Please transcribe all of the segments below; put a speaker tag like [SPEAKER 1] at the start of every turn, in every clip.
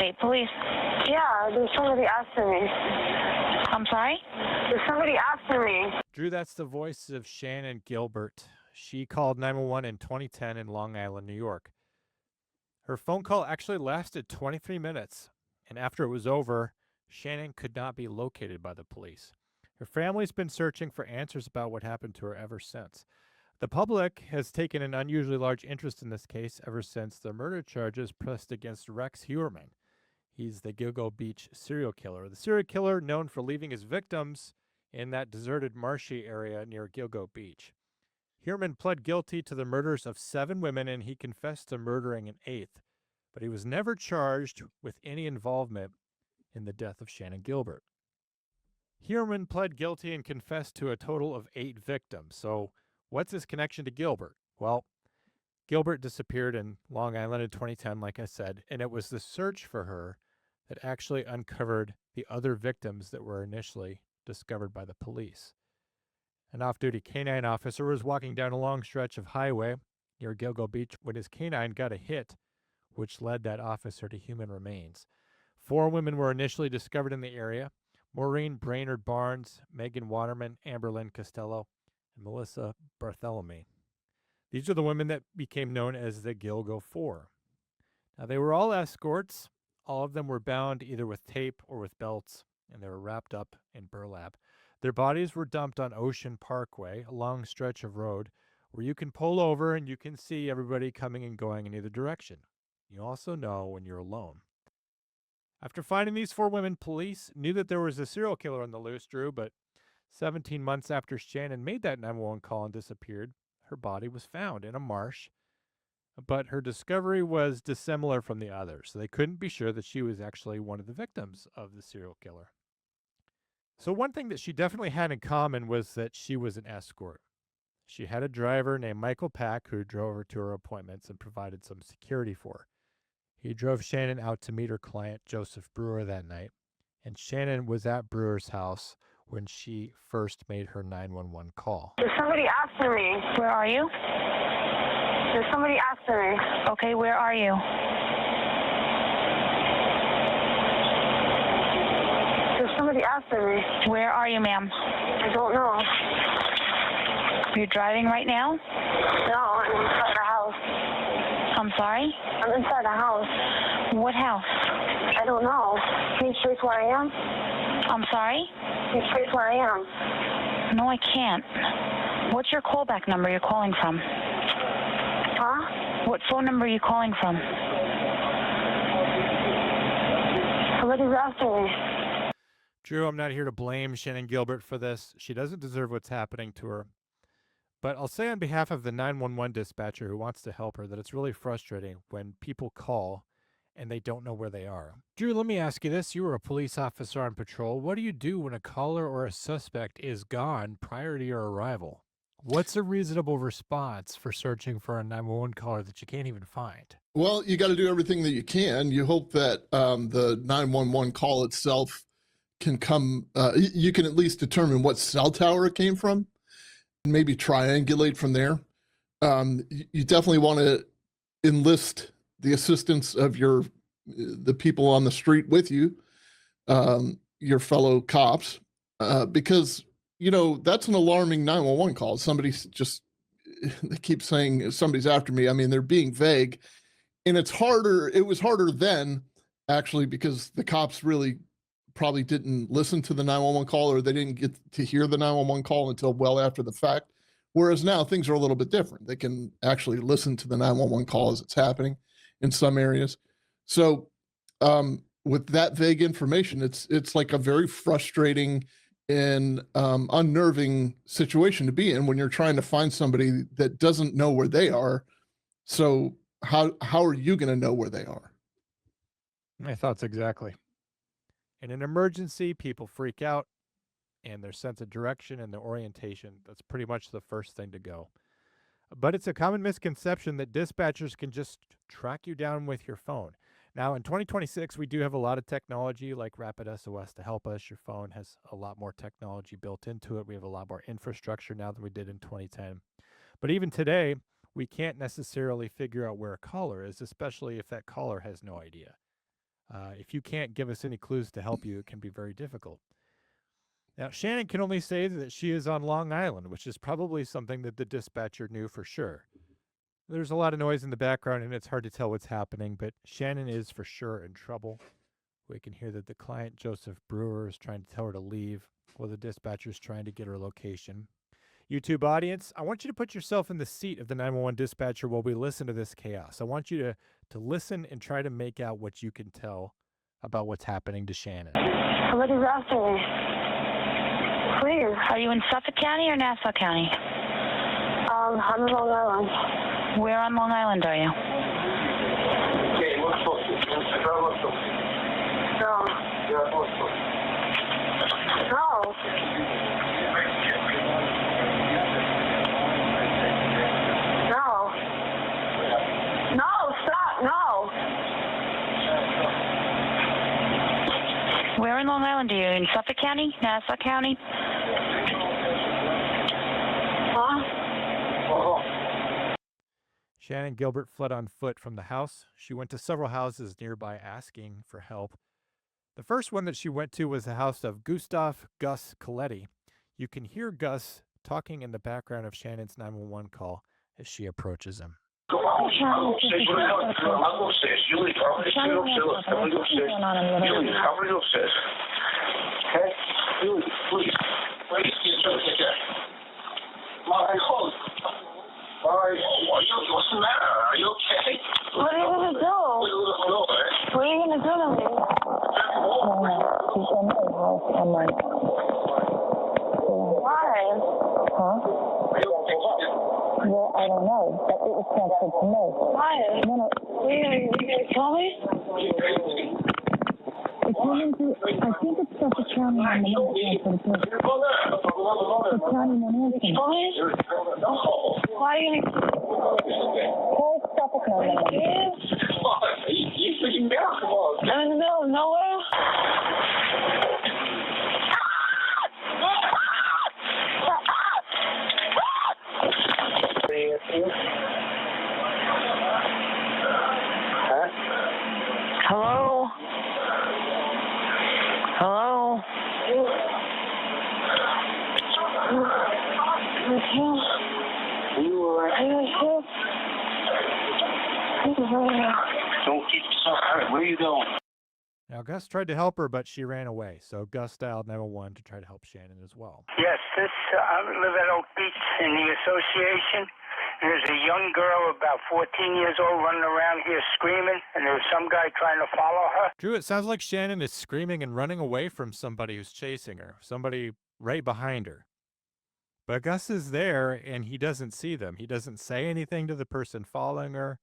[SPEAKER 1] State Police.
[SPEAKER 2] Yeah, there's somebody after me.
[SPEAKER 1] I'm sorry?
[SPEAKER 2] There's somebody after me.
[SPEAKER 3] Drew, that's the voice of Shannan Gilbert. She called 911 in 2010 in Long Island, New York. Her phone call actually lasted 23 minutes, and after it was over, Shannan could not be located by the police. Her family's been searching for answers about what happened to her ever since. The public has taken an unusually large interest in this case ever since the murder charges pressed against Rex Heuermann. He's the Gilgo Beach serial killer. The serial killer known for leaving his victims in that deserted marshy area near Gilgo Beach. Heuermann pled guilty to the murders of 7 women, and he confessed to murdering an 8th, but he was never charged with any involvement in the death of Shannan Gilbert. Heuermann pled guilty and confessed to a total of 8 victims. So what's his connection to Gilbert? Well, Gilbert disappeared in Long Island in 2010, like I said, and it was the search for her that actually uncovered the other victims that were initially discovered by the police. An off-duty canine officer was walking down a long stretch of highway near Gilgo Beach when his canine got a hit, which led that officer to human remains. 4 women were initially discovered in the area: Maureen Brainerd Barnes, Megan Waterman, Amberlynn Costello, and Melissa Bartholomew. These are the women that became known as the Gilgo Four. Now, they were all escorts. All of them were bound either with tape or with belts, and they were wrapped up in burlap. Their bodies were dumped on Ocean Parkway, a long stretch of road where you can pull over and you can see everybody coming and going in either direction. You also know when you're alone. After finding these 4 women, police knew that there was a serial killer on the loose, Drew, but 17 months after Shannan made that 911 call and disappeared, her body was found in a marsh, but her discovery was dissimilar from the others, so they couldn't be sure that she was actually one of the victims of the serial killer. So one thing that she definitely had in common was that she was an escort. She had a driver named Michael Pack who drove her to her appointments and provided some security for her. He drove Shannan out to meet her client, Joseph Brewer, that night, and Shannan was at Brewer's house when she first made her 911 call.
[SPEAKER 2] There's somebody after me.
[SPEAKER 1] Where are you?
[SPEAKER 2] There's somebody after me.
[SPEAKER 1] Okay, where are you?
[SPEAKER 2] There's somebody after me.
[SPEAKER 1] Where are you, ma'am?
[SPEAKER 2] I don't know.
[SPEAKER 1] You're driving right now?
[SPEAKER 2] No, I'm inside the house.
[SPEAKER 1] I'm sorry?
[SPEAKER 2] I'm inside the house.
[SPEAKER 1] What house?
[SPEAKER 2] I don't know. Can you trace where I am?
[SPEAKER 1] I'm sorry?
[SPEAKER 2] Can you trace where I am?
[SPEAKER 1] No, I can't. What's your callback number you're calling from?
[SPEAKER 2] Huh?
[SPEAKER 1] What phone number are you calling from?
[SPEAKER 2] Somebody's after me.
[SPEAKER 3] Drew, I'm not here to blame Shannan Gilbert for this. She doesn't deserve what's happening to her. But I'll say on behalf of the 911 dispatcher who wants to help her that it's really frustrating when people call and they don't know where they are. Drew, let me ask you this. You were a police officer on patrol. What do you do when a caller or a suspect is gone prior to your arrival? What's a reasonable response for searching for a 911 caller that you can't even find?
[SPEAKER 4] Well, you got to do everything that you can. You hope that the 911 call itself can come, you can at least determine what cell tower it came from and maybe triangulate from there. You definitely want to enlist the assistance of the people on the street with you, your fellow cops, because, you know, that's an alarming 911 call. Somebody's just, they keep saying somebody's after me. I mean, they're being vague, and it was harder then, actually, because the cops really probably didn't listen to the 911 call, or they didn't get to hear the 911 call until well after the fact. Whereas now things are a little bit different. They can actually listen to the 911 call as it's happening in some areas. So with that vague information, it's like a very frustrating and unnerving situation to be in when you're trying to find somebody that doesn't know where they are. So how are you going to know where they are?
[SPEAKER 3] My thoughts exactly. In an emergency, people freak out, and their sense of direction and their orientation, that's pretty much the first thing to go. But it's a common misconception that dispatchers can just track you down with your phone. Now, in 2026, we do have a lot of technology like Rapid SOS to help us. Your phone has a lot more technology built into it. We have a lot more infrastructure now than we did in 2010. But even today, we can't necessarily figure out where a caller is, especially if that caller has no idea. If you can't give us any clues to help you, it can be very difficult. Now, Shannan can only say that she is on Long Island, which is probably something that the dispatcher knew for sure. There's a lot of noise in the background, and it's hard to tell what's happening, but Shannan is for sure in trouble. We can hear that the client, Joseph Brewer, is trying to tell her to leave while the dispatcher is trying to get her location. YouTube audience, I want you to put yourself in the seat of the 911 dispatcher while we listen to this chaos. I want you to listen and try to make out what you can tell about what's happening to Shannan.
[SPEAKER 2] What is after me? Please.
[SPEAKER 1] Are you in Suffolk County or Nassau County?
[SPEAKER 2] I'm in Long Island.
[SPEAKER 1] Where on Long Island are you?
[SPEAKER 2] No. No. No. No, stop, no.
[SPEAKER 1] Where in Long Island are you? In Suffolk County? Nassau County?
[SPEAKER 2] Huh?
[SPEAKER 3] Shannan Gilbert fled on foot from the house. She went to several houses nearby asking for help. The first one that she went to was the house of Gustav Gus Coletti. You can hear Gus talking in the background of Shannan's 911 call as she approaches him.
[SPEAKER 5] What's the matter? Are you okay?
[SPEAKER 2] What are you going to do? What are you going to do to me? Why?
[SPEAKER 6] Huh? Well, I don't know, but it was transferred to me.
[SPEAKER 2] Why?
[SPEAKER 6] No,
[SPEAKER 2] What are you going to tell me?
[SPEAKER 6] it came into, I think it's Suffolk County on the number transferred to me. The county Manhattan.
[SPEAKER 2] Tell me? Why are you going to...
[SPEAKER 6] Call Suffolk County.
[SPEAKER 5] You freaking basketball.
[SPEAKER 2] I'm in the middle of nowhere?
[SPEAKER 1] Hello? Hello?
[SPEAKER 5] Don't keep yourself hurt. Where are you going?
[SPEAKER 3] Now, Gus tried to help her, but she ran away. So Gus dialed 911 to try to help Shannan as well.
[SPEAKER 7] Yes, I live at Oak Beach in the association. And there's a young girl about 14 years old running around here screaming, and there's some guy trying to follow her.
[SPEAKER 3] Drew, it sounds like Shannan is screaming and running away from somebody who's chasing her, somebody right behind her. But Gus is there, and he doesn't see them. He doesn't say anything to the person following her.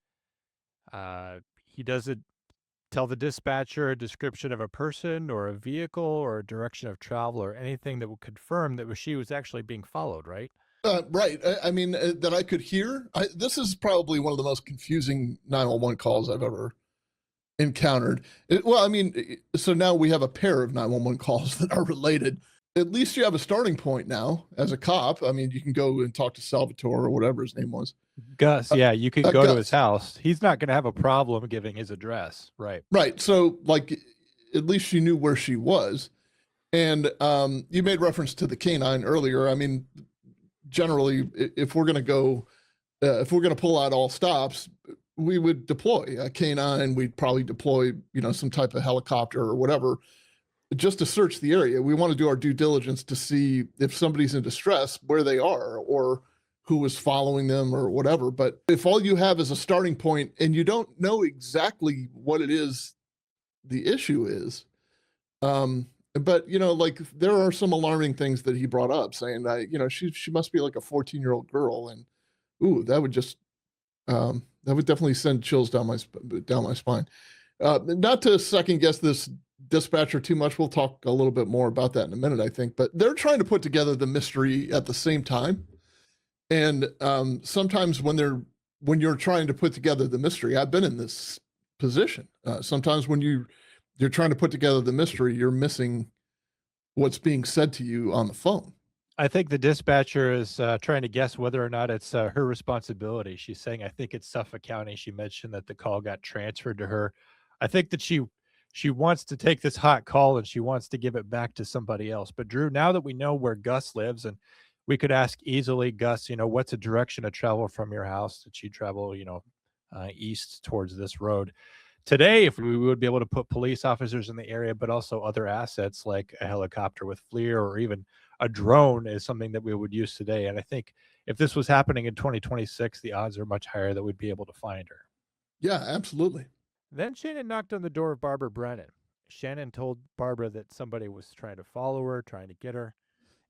[SPEAKER 3] He doesn't tell the dispatcher a description of a person or a vehicle or a direction of travel or anything that would confirm that she was actually being followed, right?
[SPEAKER 4] Right. I mean, that I could hear. This is probably one of the most confusing 911 calls I've ever encountered. Well, I mean, so now we have a pair of 911 calls that are related. At least you have a starting point now as a cop. I mean, you can go and talk to Salvatore or whatever his name was.
[SPEAKER 3] Gus, yeah, you can go to
[SPEAKER 4] Gus.
[SPEAKER 3] his house. He's not going to have a problem giving his address, right?
[SPEAKER 4] Right. So, like, at least she knew where she was. And you made reference to the canine earlier. I mean, generally, if we're going to go, if we're going to pull out all stops, we would deploy a canine. We'd probably deploy, some type of helicopter or whatever, just to search the area. We want to do our due diligence to see if somebody's in distress, where they are, or who is following them or whatever. But if all you have is a starting point and you don't know exactly what it is the issue is, but like there are some alarming things that he brought up, saying that she must be like a 14-year-old girl, and that would just that would definitely send chills down my spine. Not to second guess this dispatcher too much. We'll talk a little bit more about that in a minute, I think. But they're trying to put together the mystery at the same time, and sometimes when you're trying to put together the mystery, I've been in this position. Sometimes when you're trying to put together the mystery, you're missing what's being said to you on the phone.
[SPEAKER 3] I think the dispatcher is trying to guess whether or not it's her responsibility. She's saying, I think it's Suffolk County. She mentioned that the call got transferred to her. I think that she She wants to take this hot call and she wants to give it back to somebody else. But Drew, now that we know where Gus lives, and we could ask easily, Gus, what's a direction of travel from your house? Did she travel, east towards this road? Today, if we would be able to put police officers in the area, but also other assets like a helicopter with FLIR or even a drone is something that we would use today. And I think if this was happening in 2026, the odds are much higher that we'd be able to find her.
[SPEAKER 4] Yeah, absolutely.
[SPEAKER 3] Then Shannan knocked on the door of Barbara Brennan. Shannan told Barbara that somebody was trying to follow her, trying to get her.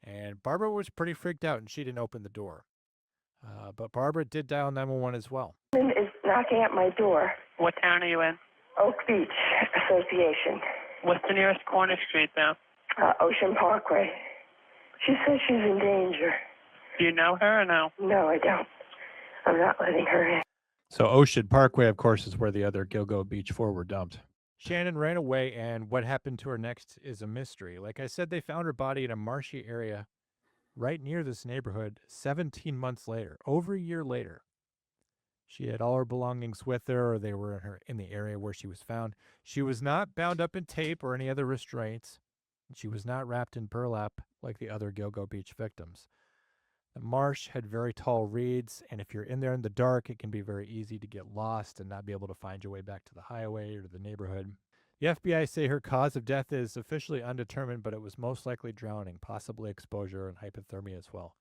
[SPEAKER 3] And Barbara was pretty freaked out and she didn't open the door. But Barbara did dial 911 as well.
[SPEAKER 2] Is knocking at my door.
[SPEAKER 8] What town are you in?
[SPEAKER 2] Oak Beach Association.
[SPEAKER 8] What's the nearest corner street now?
[SPEAKER 2] Ocean Parkway. She says she's in danger.
[SPEAKER 8] Do you know her or no?
[SPEAKER 2] No, I don't. I'm not letting her in.
[SPEAKER 3] So Ocean Parkway, of course, is where the other Gilgo Beach 4 were dumped. Shannan ran away, and what happened to her next is a mystery. Like I said, they found her body in a marshy area right near this neighborhood 17 months later, over a year later. She had all her belongings with her, or they were in the area where she was found. She was not bound up in tape or any other restraints. She was not wrapped in burlap like the other Gilgo Beach victims. The marsh had very tall reeds, and if you're in there in the dark, it can be very easy to get lost and not be able to find your way back to the highway or to the neighborhood. The FBI say her cause of death is officially undetermined, but it was most likely drowning, possibly exposure and hypothermia as well.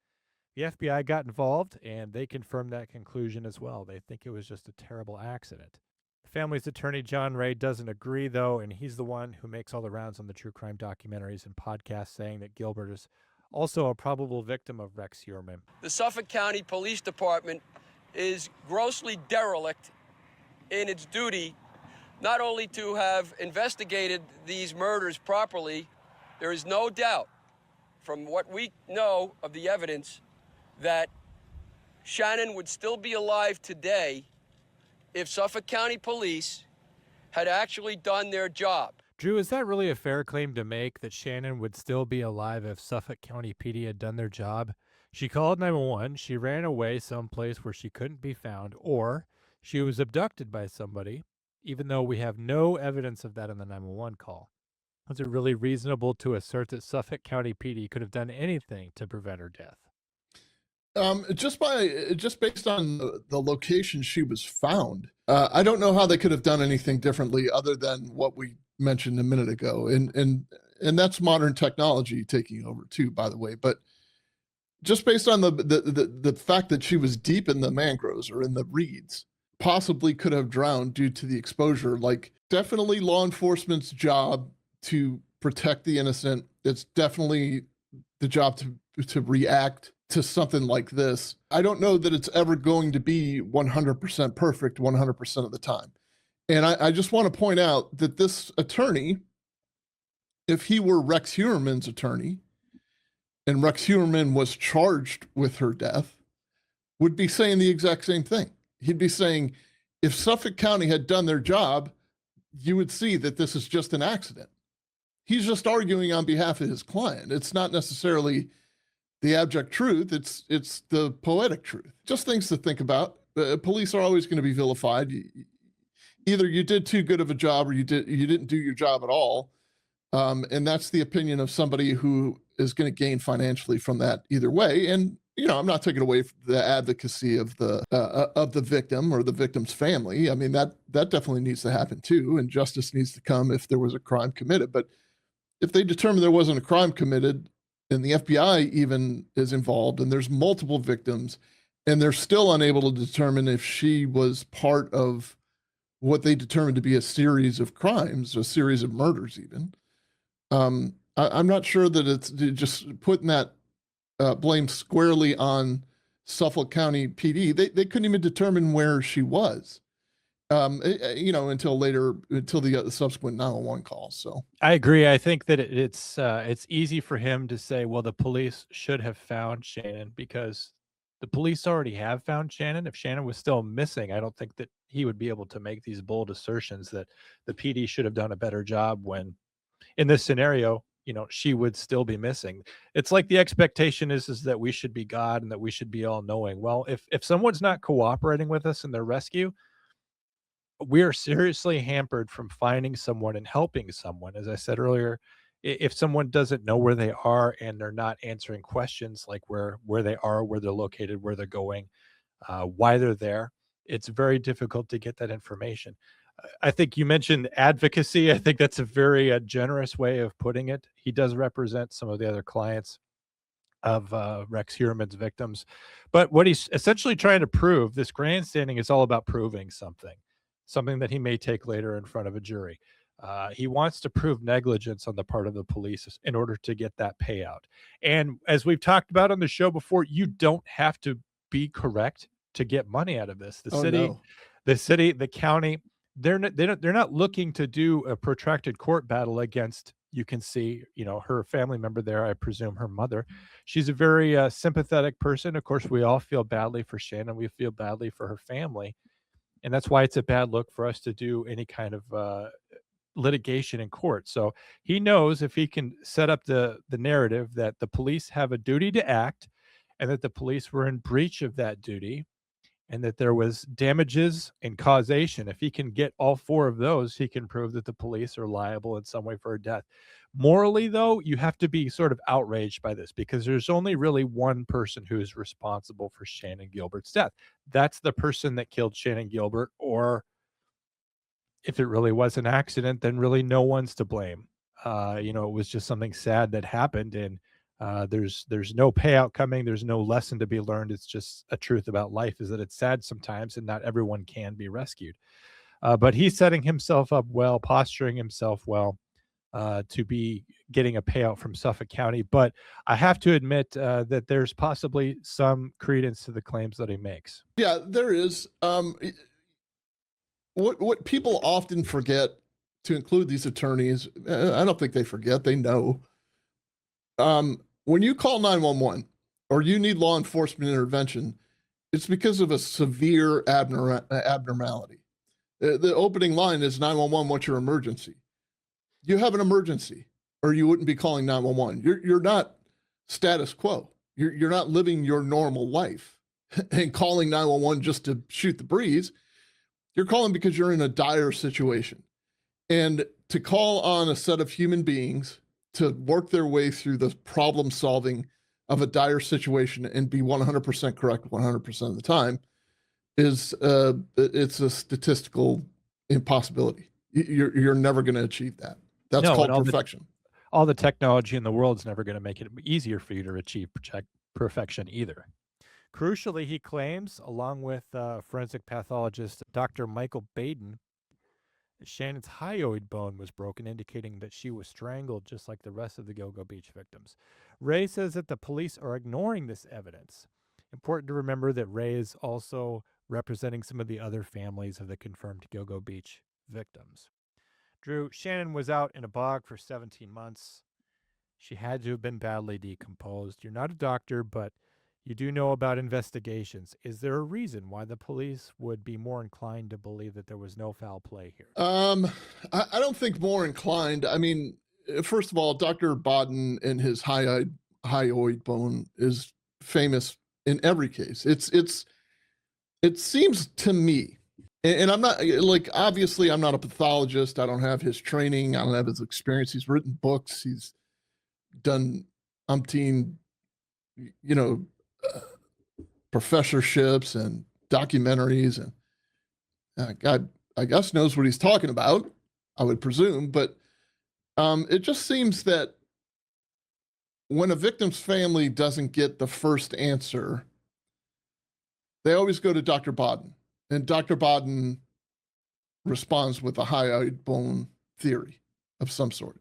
[SPEAKER 3] The FBI got involved, and they confirmed that conclusion as well. They think it was just a terrible accident. The family's attorney, John Ray, doesn't agree, though, and he's the one who makes all the rounds on the true crime documentaries and podcasts saying that Gilbert is also a probable victim of Rex Heuermann.
[SPEAKER 9] The Suffolk County Police Department is grossly derelict in its duty not only to have investigated these murders properly. There is no doubt, from what we know of the evidence, that Shannan would still be alive today if Suffolk County Police had actually done their job.
[SPEAKER 3] Drew, is that really a fair claim to make, that Shannan would still be alive if Suffolk County PD had done their job? She called 911, she ran away someplace where she couldn't be found, or she was abducted by somebody, even though we have no evidence of that in the 911 call. Was it really reasonable to assert that Suffolk County PD could have done anything to prevent her death?
[SPEAKER 4] Just based on the location she was found, I don't know how they could have done anything differently other than what we mentioned a minute ago, and that's modern technology taking over too, by the way. But just based on the fact that she was deep in the mangroves or in the reeds, possibly could have drowned due to the exposure. Like, definitely law enforcement's job to protect the innocent. It's definitely the job to react to something like this. I don't know that it's ever going to be 100% perfect 100% of the time. And I just want to point out that this attorney, if he were Rex Heuermann's attorney, and Rex Heuermann was charged with her death, would be saying the exact same thing. He'd be saying, if Suffolk County had done their job, you would see that this is just an accident. He's just arguing on behalf of his client. It's not necessarily the abject truth. It's the poetic truth. Just things to think about. Police are always going to be vilified. Either you did too good of a job or you didn't do your job at all. And that's the opinion of somebody who is going to gain financially from that either way. And, I'm not taking away from the advocacy of the victim or the victim's family. I mean, that definitely needs to happen too. And justice needs to come if there was a crime committed. But if they determine there wasn't a crime committed, and the FBI even is involved, and there's multiple victims, and they're still unable to determine if she was part of what they determined to be a series of crimes, a series of murders even. I'm not sure that it's just putting that blame squarely on Suffolk County PD. They couldn't even determine where she was. Until the subsequent 911 calls. So
[SPEAKER 3] I agree. I think that it's easy for him to say, well, the police should have found Shannan, because the police already have found Shannan. If Shannan was still missing, I don't think that he would be able to make these bold assertions that the PD should have done a better job when, in this scenario, she would still be missing. It's like the expectation is that we should be God and that we should be all knowing. Well, if someone's not cooperating with us in their rescue, we are seriously hampered from finding someone and helping someone. As I said earlier, if someone doesn't know where they are and they're not answering questions like where they are, where they're located, where they're going, why they're there, it's very difficult to get that information. I think you mentioned advocacy. I think that's a very generous way of putting it. He does represent some of the other clients of Rex Heuermann's victims. But what he's essentially trying to prove, this grandstanding is all about proving something that he may take later in front of a jury. He wants to prove negligence on the part of the police in order to get that payout. And as we've talked about on the show before, you don't have to be correct to get money out of this. The city, the county, they're not looking to do a protracted court battle against, you can see, her family member there, I presume her mother. She's a very sympathetic person. Of course, we all feel badly for Shannan. We feel badly for her family. And that's why it's a bad look for us to do any kind of litigation in court. So he knows if he can set up the narrative that the police have a duty to act and that the police were in breach of that duty and that there was damages and causation. If he can get all four of those, he can prove that the police are liable in some way for her death. Morally, though, you have to be sort of outraged by this because there's only really one person who is responsible for Shannan Gilbert's death. That's the person that killed Shannan Gilbert, or if it really was an accident, then really no one's to blame. It was just something sad that happened, and there's no payout coming. There's no lesson to be learned. It's just a truth about life is that it's sad sometimes, and not everyone can be rescued. But he's setting himself up well, posturing himself well to be getting a payout from Suffolk County. But I have to admit that there's possibly some credence to the claims that he makes.
[SPEAKER 4] Yeah, there is. What people often forget to include these attorneys, I don't think they forget, they know. When you call 911 or you need law enforcement intervention, it's because of a severe abnormality. The opening line is 911, what's your emergency? You have an emergency or you wouldn't be calling 911. You're not status quo. You're not living your normal life and calling 911 just to shoot the breeze. You're calling because you're in a dire situation. And to call on a set of human beings to work their way through the problem solving of a dire situation and be 100% correct 100% of the time is it's a statistical impossibility. You're never going to achieve that. That's called perfection.
[SPEAKER 3] All the technology in the world is never going to make it easier for you to achieve perfection either. Crucially, he claims, along with forensic pathologist Dr. Michael Baden, Shannan's hyoid bone was broken, indicating that she was strangled just like the rest of the Gilgo Beach victims. Ray says that the police are ignoring this evidence. Important to remember that Ray is also representing some of the other families of the confirmed Gilgo Beach victims. Drew, Shannan was out in a bog for 17 months. She had to have been badly decomposed. You're not a doctor, but you do know about investigations. Is there a reason why the police would be more inclined to believe that there was no foul play here?
[SPEAKER 4] I don't think more inclined. I mean, first of all, Dr. Baden and his hyoid bone is famous in every case. It seems to me, and I'm not obviously I'm not a pathologist. I don't have his training. I don't have his experience. He's written books. He's done umpteen, professorships and documentaries, and God, I guess knows what he's talking about, I would presume. But it just seems that when a victim's family doesn't get the first answer, they always go to Dr. Baden, and Dr. Baden responds with a hyoid bone theory of some sort.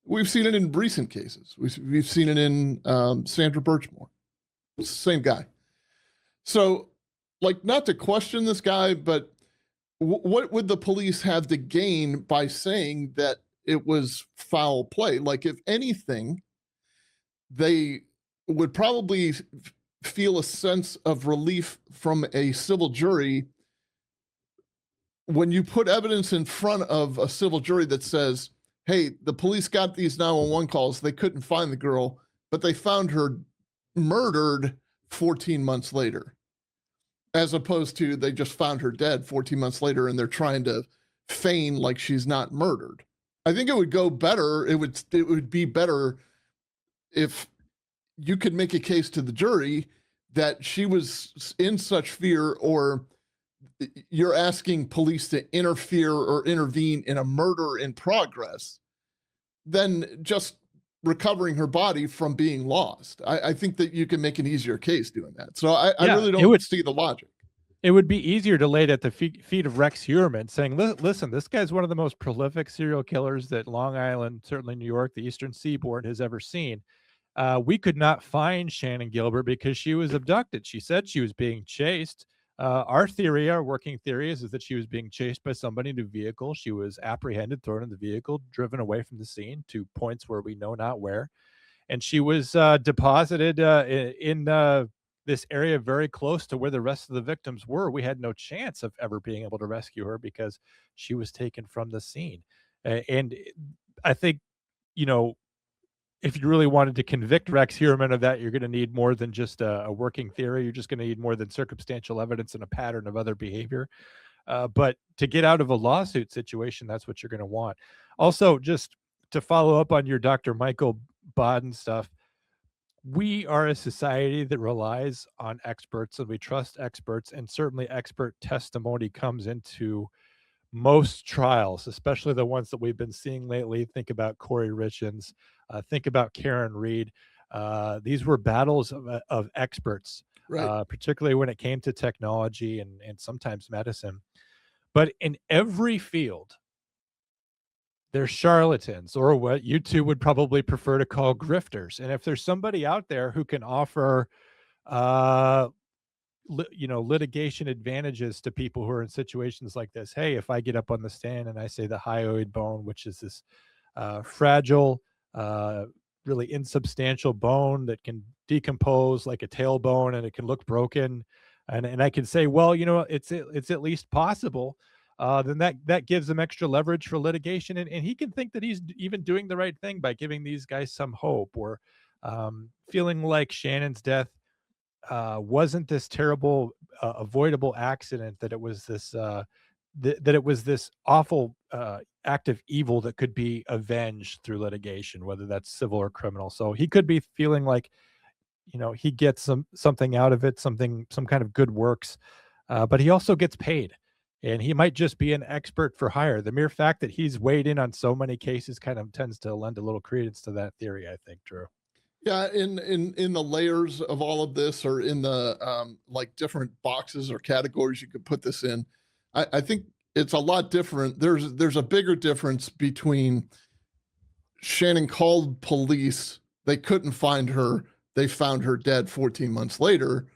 [SPEAKER 4] We've seen it in recent cases. We've seen it in Sandra Birchmore. It's the same guy. So, not to question this guy, but what would the police have to gain by saying that it was foul play? If anything, they would probably feel a sense of relief from a civil jury when you put evidence in front of a civil jury that says, hey, the police got these 911 calls. They couldn't find the girl, but they found her murdered 14 months later. as opposed to they just found her dead 14 months later and they're trying to feign like she's not murdered. I think it would go better. It would be better if you could make a case to the jury that she was in such fear, or you're asking police to interfere or intervene in a murder in progress, than just recovering her body from being lost. I think that you can make an easier case doing that. So I really don't see the logic.
[SPEAKER 3] It would be easier to lay it at the feet of Rex Heuermann, saying, listen, this guy's one of the most prolific serial killers that Long Island, certainly New York, the Eastern Seaboard has ever seen. We could not find Shannan Gilbert because she was abducted. She said she was being chased. Our working theory is that she was being chased by somebody in a vehicle. She was apprehended, thrown in the vehicle, driven away from the scene to points where we know not where. And she was deposited in this area very close to where the rest of the victims were. We had no chance of ever being able to rescue her because she was taken from the scene. And I think, if you really wanted to convict Rex Heuermann of that, you're going to need more than just a working theory. You're just going to need more than circumstantial evidence and a pattern of other behavior. But to get out of a lawsuit situation, that's what you're going to want. Also, just to follow up on your Dr. Michael Baden stuff, we are a society that relies on experts, and we trust experts, and certainly expert testimony comes into most trials, especially the ones that we've been seeing lately. Think about Corey Richins, think about Karen Reed. These were battles of experts,
[SPEAKER 4] right.
[SPEAKER 3] Particularly when it came to technology and sometimes medicine. But in every field, there's charlatans, or what you two would probably prefer to call grifters. And if there's somebody out there who can offer litigation advantages to people who are in situations like this, hey, if I get up on the stand and I say the hyoid bone, which is this fragile, really insubstantial bone that can decompose like a tailbone and it can look broken, and I can say, well, it's at least possible, then that gives him extra leverage for litigation, and he can think that he's even doing the right thing by giving these guys some hope, or feeling like Shannan's death wasn't this terrible avoidable accident, that it was this that it was this awful act of evil that could be avenged through litigation, whether that's civil or criminal. So he could be feeling like he gets something out of it, some kind of good works, but he also gets paid, and he might just be an expert for hire. The mere fact that he's weighed in on so many cases kind of tends to lend a little credence to that theory, I think, Drew.
[SPEAKER 4] Yeah, in the layers of all of this, or in the like different boxes or categories you could put this in, I think it's a lot different. There's a bigger difference between Shannan called police, they couldn't find her, they found her dead 14 months later,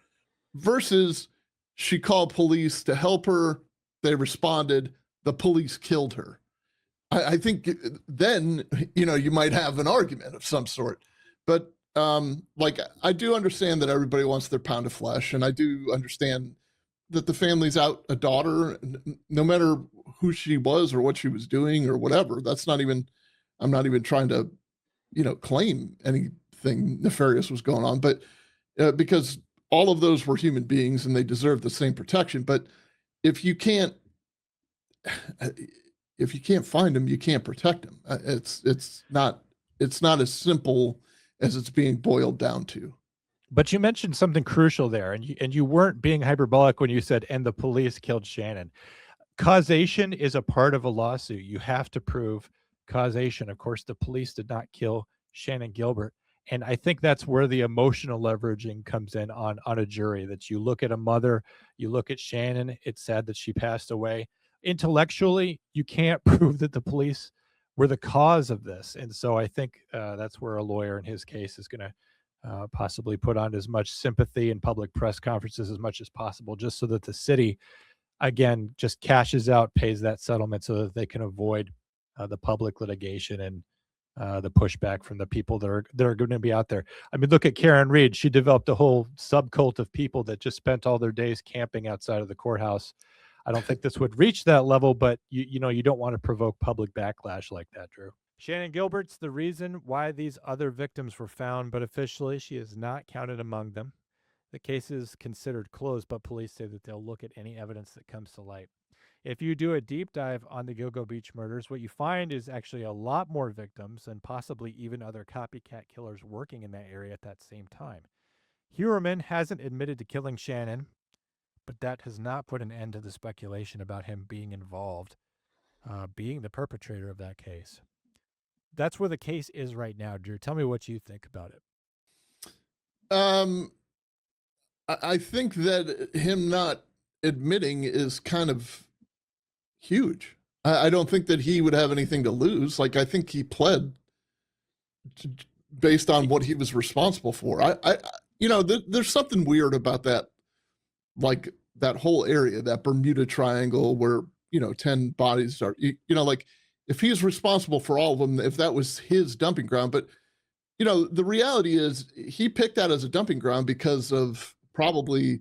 [SPEAKER 4] versus she called police to help her, they responded, the police killed her. I think then you might have an argument of some sort. But like, I do understand that everybody wants their pound of flesh, and I do understand that the family's out a daughter, no matter who she was or what she was doing or whatever. I'm not even trying to, claim anything nefarious was going on, but because all of those were human beings and they deserve the same protection. But if you can't find them, you can't protect them. It's not as simple as it's being boiled down to.
[SPEAKER 3] But you mentioned something crucial there, and you weren't being hyperbolic when you said, and the police killed Shannan. Causation is a part of a lawsuit. You have to prove causation. Of course, the police did not kill Shannan Gilbert. And I think that's where the emotional leveraging comes in on a jury, that you look at a mother, you look at Shannan, it's sad that she passed away. Intellectually, you can't prove that the police were the cause of this. And so I think that's where a lawyer in his case is going to possibly put on as much sympathy in public press conferences as much as possible, just so that the city, again, just cashes out, pays that settlement so that they can avoid the public litigation and the pushback from the people that are going to be out there. I mean, look at Karen Reed. She developed a whole subcult of people that just spent all their days camping outside of the courthouse. I don't think this would reach that level, but you don't want to provoke public backlash like that, Drew. Shannan Gilbert's the reason why these other victims were found, but officially she is not counted among them. The case is considered closed, but police say that they'll look at any evidence that comes to light. If you do a deep dive on the Gilgo Beach murders, what you find is actually a lot more victims and possibly even other copycat killers working in that area at that same time. Heuermann hasn't admitted to killing Shannan, but that has not put an end to the speculation about him being involved, being the perpetrator of that case. That's where the case is right now, Drew. Tell me what you think about it.
[SPEAKER 4] I think that him not admitting is kind of huge. I don't think that he would have anything to lose. Like, I think he pled based on what he was responsible for. There's something weird about that, like that whole area, that Bermuda Triangle where, 10 bodies are, like if he's responsible for all of them, if that was his dumping ground. But, the reality is he picked that as a dumping ground because of probably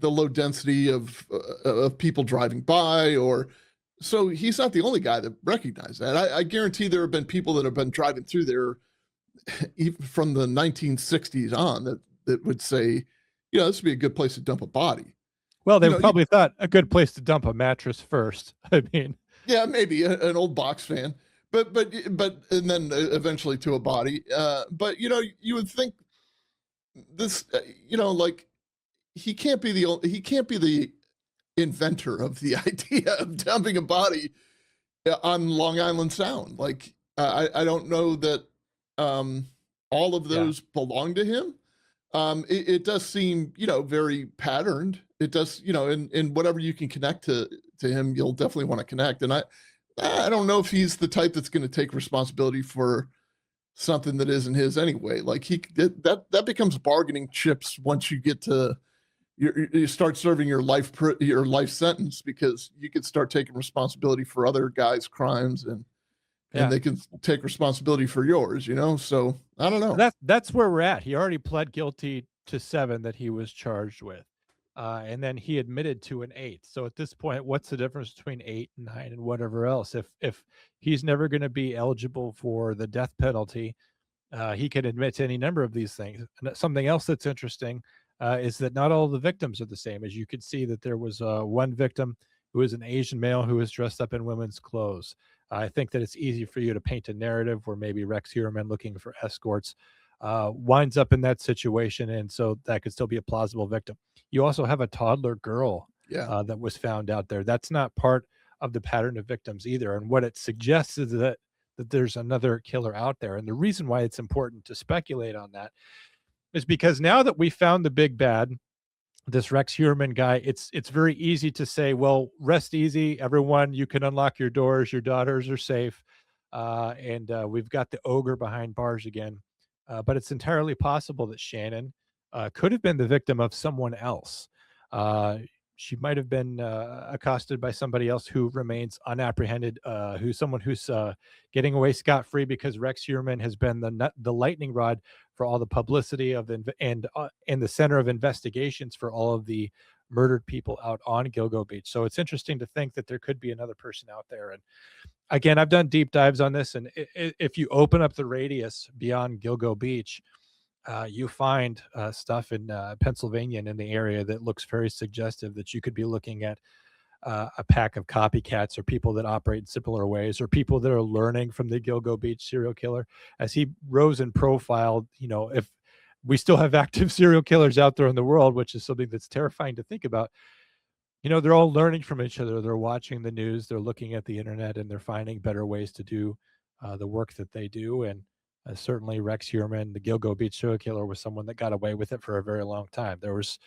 [SPEAKER 4] the low density of people driving by, or so he's not the only guy that recognized that. I guarantee there have been people that have been driving through there even from the 1960s on that would say, this would be a good place to dump a body.
[SPEAKER 3] Well, they probably thought a good place to dump a mattress first. I mean,
[SPEAKER 4] yeah, maybe an old box fan, but and then eventually to a body. But you would think this, like he can't be the inventor of the idea of dumping a body on Long Island Sound. Like I don't know that all of those belong to him. It does seem, very patterned. It does, in whatever you can connect to him, you'll definitely want to connect. And I don't know if he's the type that's going to take responsibility for something that isn't his anyway. Like that becomes bargaining chips once you get to you start serving your life sentence, because you could start taking responsibility for other guys' crimes and they can take responsibility for yours, So I don't know.
[SPEAKER 3] That's where we're at. He already pled guilty to 7 that he was charged with. And then he admitted to an 8th. So at this point, what's the difference between 8 and 9 and whatever else? If he's never going to be eligible for the death penalty, he can admit to any number of these things. And something else that's interesting is that not all the victims are the same. As you could see, that there was one victim who was an Asian male who was dressed up in women's clothes. I think that it's easy for you to paint a narrative where maybe Rex Heuermann, looking for escorts, winds up in that situation, and so that could still be a plausible victim. You also have a toddler girl that was found out there. That's not part of the pattern of victims either. And what it suggests is that there's another killer out there. And the reason why it's important to speculate on that is because now that we found the big bad, this Rex Heuermann guy, it's very easy to say, well, rest easy, everyone. You can unlock your doors. Your daughters are safe. And we've got the ogre behind bars again. But it's entirely possible that Shannan could have been the victim of someone else. She might have been accosted by somebody else who remains unapprehended, who's getting away scot-free because Rex Heuermann has been the lightning rod for all the publicity of and the center of investigations for all of the murdered people out on Gilgo Beach. So it's interesting to think that there could be another person out there. And again, I've done deep dives on this, and if you open up the radius beyond Gilgo Beach, you find stuff in Pennsylvania and in the area that looks very suggestive that you could be looking at a pack of copycats, or people that operate in similar ways, or people that are learning from the Gilgo Beach serial killer. As he rose in profile, if we still have active serial killers out there in the world, which is something that's terrifying to think about, they're all learning from each other. They're watching the news, they're looking at the internet, and they're finding better ways to do the work that they do. And certainly Rex Heuermann, the Gilgo Beach serial killer, was someone that got away with it for a very long time. There was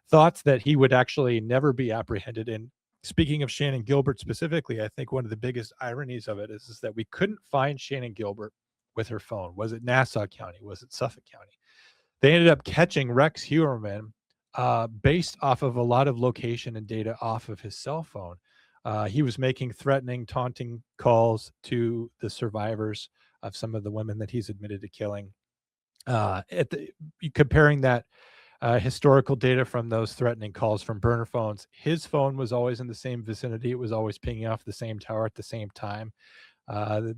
[SPEAKER 3] thoughts that he would actually never be apprehended. And speaking of Shannan Gilbert specifically, I think one of the biggest ironies of it is that we couldn't find Shannan Gilbert with her phone. Was it Nassau County? Was it Suffolk County? They ended up catching Rex Heuermann based off of a lot of location and data off of his cell phone. He was making threatening, taunting calls to the survivors of some of the women that he's admitted to killing. Comparing that historical data from those threatening calls from burner phones, his phone was always in the same vicinity. It was always pinging off the same tower at the same time.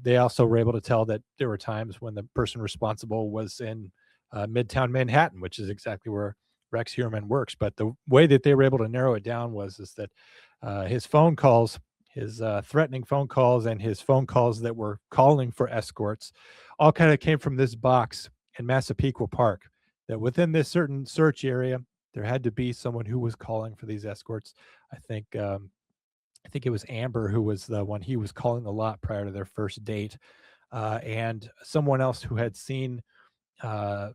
[SPEAKER 3] They also were able to tell that there were times when the person responsible was in Midtown Manhattan, which is exactly where Rex Heuermann works. But the way that they were able to narrow it down is that his phone calls, his threatening phone calls, and his phone calls that were calling for escorts all kind of came from this box in Massapequa Park, that within this certain search area, there had to be someone who was calling for these escorts. I think it was Amber who was the one he was calling a lot prior to their first date, and someone else who had seen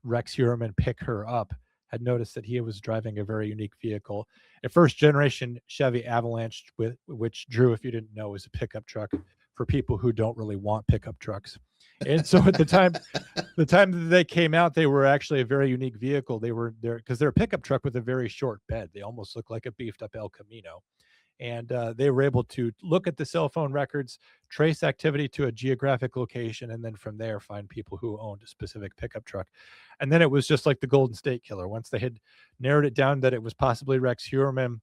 [SPEAKER 3] Rex Heuermann pick her up had noticed that he was driving a very unique vehicle, a first generation Chevy Avalanche, which, Drew, if you didn't know, is a pickup truck for people who don't really want pickup trucks. And so at the time that they came out, they were actually a very unique vehicle. They were there because they're a pickup truck with a very short bed. They almost look like a beefed up El Camino. And they were able to look at the cell phone records, trace activity to a geographic location, and then from there find people who owned a specific pickup truck. And then it was just like the Golden State Killer. Once they had narrowed it down that it was possibly Rex Heuermann,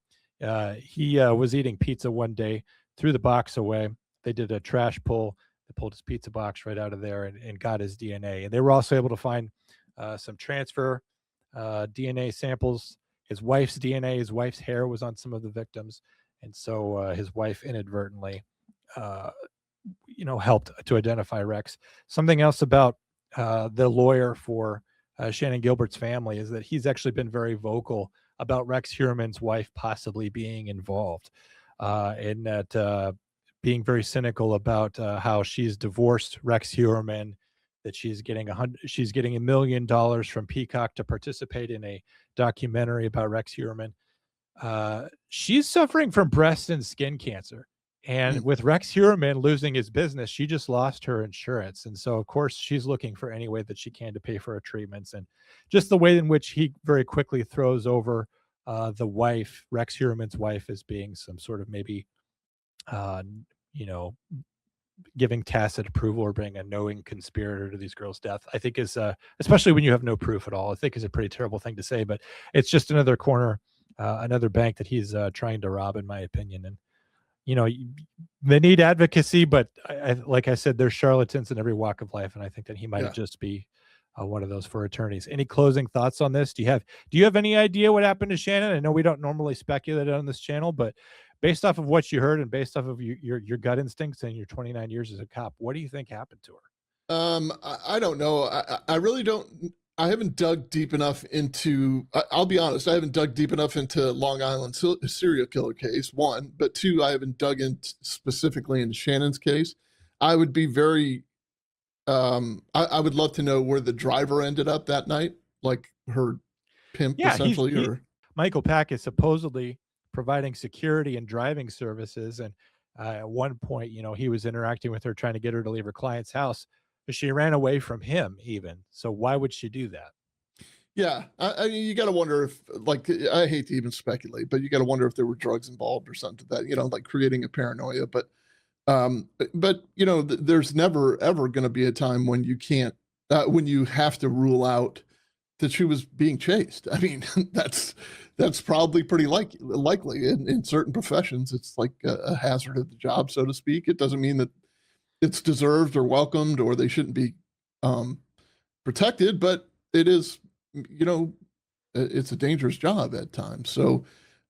[SPEAKER 3] he was eating pizza one day, threw the box away. They did a trash pull. They pulled his pizza box right out of there and got his DNA. And they were also able to find some transfer DNA samples. His wife's DNA, his wife's hair was on some of the victims. And so his wife inadvertently, helped to identify Rex. Something else about the lawyer for Shannan Gilbert's family is that he's actually been very vocal about Rex Heuermann's wife possibly being involved, and that being very cynical about how she's divorced Rex Heuermann, that she's getting $1 million from Peacock to participate in a documentary about Rex Heuermann. She's suffering from breast and skin cancer. And with Rex Heuermann losing his business, she just lost her insurance. And so, of course, she's looking for any way that she can to pay for her treatments. And just the way in which he very quickly throws over the wife, Rex Heuermann's wife, as being some sort of maybe, giving tacit approval or being a knowing conspirator to these girls' death, I think is, especially when you have no proof at all, I think is a pretty terrible thing to say. But it's just another corner, another bank that he's trying to rob, in my opinion. And they need advocacy, but like I said, there's charlatans in every walk of life, and I think that he might just be one of those for attorneys. Any closing thoughts on this? Do you have any idea what happened to Shannan? I know we don't normally speculate on this channel, but based off of what you heard and based off of your gut instincts and your 29 years as a cop, what do you think happened to her?
[SPEAKER 4] I don't know. I really don't. I haven't dug deep enough into, I'll be honest, I haven't dug deep enough into Long Island serial killer case, one, but two, I haven't dug in specifically into Shannan's case. I would be very, I would love to know where the driver ended up that night, like her pimp, essentially.
[SPEAKER 3] Michael Pack is supposedly providing security and driving services. And at one point, he was interacting with her, trying to get her to leave her client's house. She ran away from him even. So why would she do that?
[SPEAKER 4] Yeah. I mean, you got to wonder if, like, I hate to even speculate, but you got to wonder if there were drugs involved or something to that, like creating a paranoia. But there's never, ever going to be a time when you can't, when you have to rule out that she was being chased. I mean, that's probably pretty likely in certain professions. It's like a hazard of the job, so to speak. It doesn't mean that it's deserved or welcomed or they shouldn't be protected, but it is, it's a dangerous job at times. So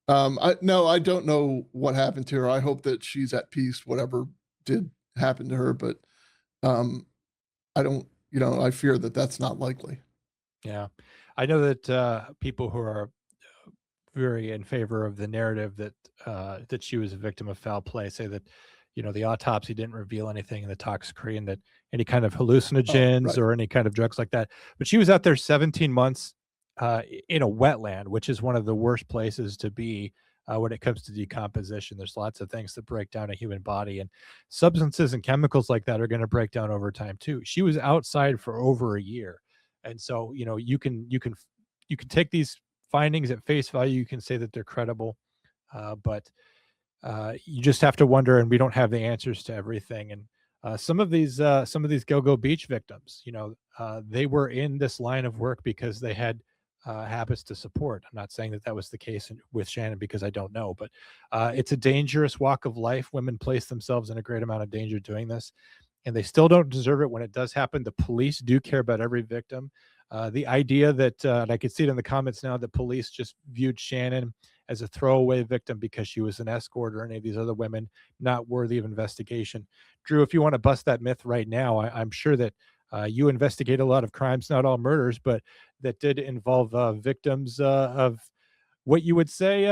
[SPEAKER 4] I don't know what happened to her. I hope that she's at peace, whatever did happen to her, but I don't, I fear that that's not likely.
[SPEAKER 3] Yeah. I know that people who are very in favor of the narrative that she was a victim of foul play say that, the autopsy didn't reveal anything in the toxicity, that any kind of hallucinogens or any kind of drugs like that. But she was out there 17 months in a wetland, which is one of the worst places to be when it comes to decomposition. There's lots of things that break down a human body, and substances and chemicals like that are going to break down over time too. She was outside for over a year. And so, you can take these findings at face value. You can say that they're credible, but you just have to wonder, and we don't have the answers to everything. And some of these Gilgo Beach victims, they were in this line of work because they had habits to support. I'm not saying that was the case with Shannan, because I don't know, but it's a dangerous walk of life. Women place themselves in a great amount of danger doing this, and they still don't deserve it when it does happen. The police do care about every victim. The idea that, and I could see it in the comments now, that police just viewed Shannan as a throwaway victim because she was an escort or any of these other women, not worthy of investigation. Drew, if you want to bust that myth right now, I'm sure that you investigate a lot of crimes, not all murders, but that did involve victims of what you would say,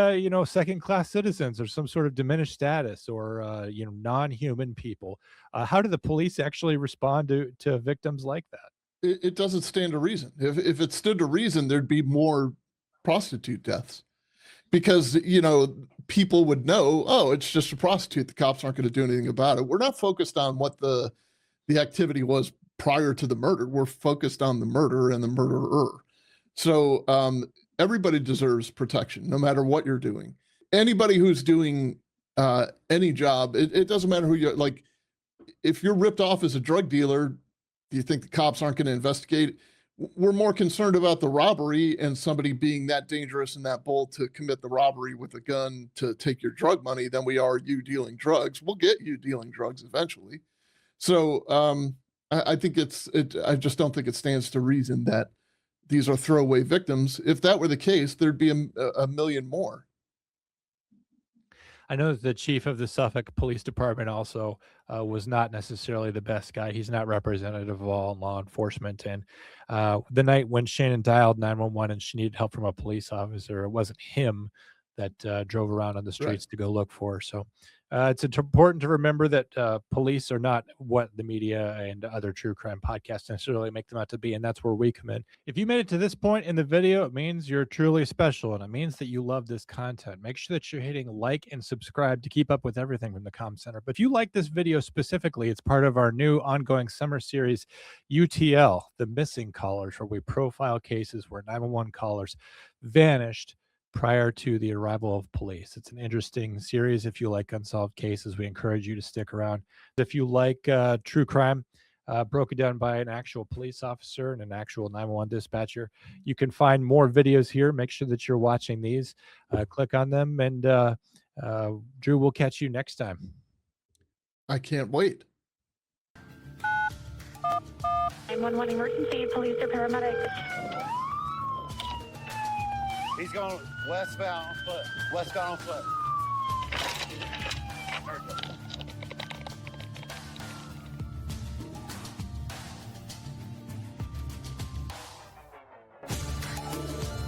[SPEAKER 3] second-class citizens or some sort of diminished status or, non-human people. How do the police actually respond to victims like that?
[SPEAKER 4] It doesn't stand to reason. If it stood to reason, there'd be more prostitute deaths because, people would know, oh, it's just a prostitute. The cops aren't going to do anything about it. We're not focused on what the activity was prior to the murder. We're focused on the murder and the murderer. So everybody deserves protection, no matter what you're doing. Anybody who's doing any job, it doesn't matter who you're like. If you're ripped off as a drug dealer, do you think the cops aren't going to investigate? We're more concerned about the robbery and somebody being that dangerous and that bold to commit the robbery with a gun to take your drug money than we are you dealing drugs. We'll get you dealing drugs eventually. So I think I just don't think it stands to reason that these are throwaway victims. If that were the case, there'd be a million more.
[SPEAKER 3] I know that the chief of the Suffolk Police Department also was not necessarily the best guy. He's not representative of all law enforcement. And the night when Shannan dialed 911 and she needed help from a police officer, it wasn't him that drove around on the streets to go look for her. So it's important to remember that police are not what the media and other true crime podcasts necessarily make them out to be, and that's where we come in. If you made it to this point in the video, it means you're truly special, and it means that you love this content. Make sure that you're hitting like and subscribe to keep up with everything from the Comm Center. But if you like this video specifically, it's part of our new ongoing summer series, UTL, The Missing Callers, where we profile cases where 911 callers vanished prior to the arrival of police. It's an interesting series. If you like unsolved cases, we encourage you to stick around. If you like true crime broken down by an actual police officer and an actual 911 dispatcher, you can find more videos here. Make sure that you're watching these. Click on them, and Drew, we'll catch you next time.
[SPEAKER 4] I can't wait.
[SPEAKER 1] 911 emergency, police or paramedics.
[SPEAKER 10] He's going westbound on foot. Westbound on foot.